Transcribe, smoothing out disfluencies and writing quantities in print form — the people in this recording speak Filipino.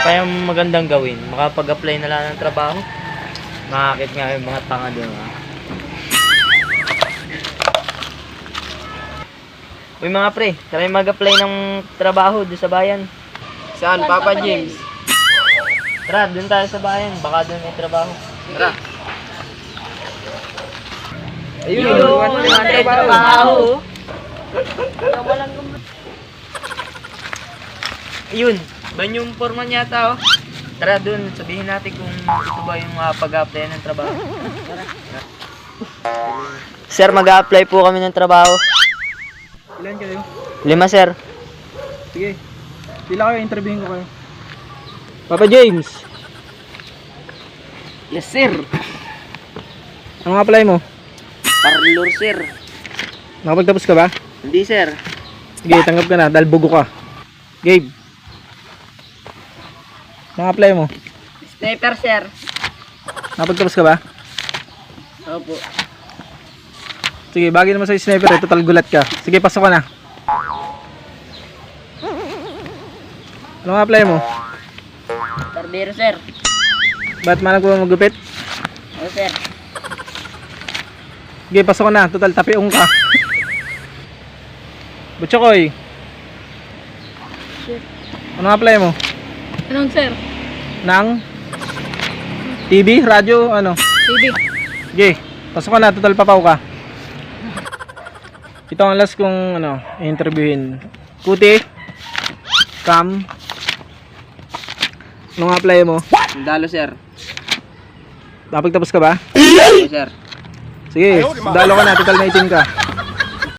Kaya magandang gawin, makapag-apply na lang ng trabaho. Makakit nga yung mga tanga doon, ha. Uy mga pre, try mag-apply ng trabaho doon sa bayan. Saan, Papa James? Tara, doon tayo sa bayan, baka doon may trabaho. Tara. Ayun, may trabaho. Ayun, ban yung forma yata, oh. Tara doon, sabihin natin kung ito ba yung pag-apply ng trabaho. Tara. Sir, mag-apply po kami ng trabaho. Ilan kayo? 5, sir. Sige. Pila kayo, interviewin ko kayo. Papa James, Yes, sir. anong apply mo? Parlor, sir. Nakapagtapos ka ba? Hindi, sir. Sige, tanggap ka na dahil bugo ka. Gabe, anong apply mo? Sniper, sir. Nakapagtapos ka ba? Opo. Sige, bagay naman sa sniper eh, total gulat ka. Sige, pasok ka na. Anong apply mo? Barbero, sir. Ba't manag mo magupit? Oo, sir. Sige, pasok ka na, total tapiong ka. Butchokoy, anong apply mo? Anong, sir? Nang TV, radyo, ano? TV. Sige, pasok ka na, total papaw ka. Ito ang last kong ano, interviewin. Kuti, Cam, anong apply mo? Dalo, sir. Napagtapos ka ba? Oo, sir. Sige, dalo ka na, total na itim ka.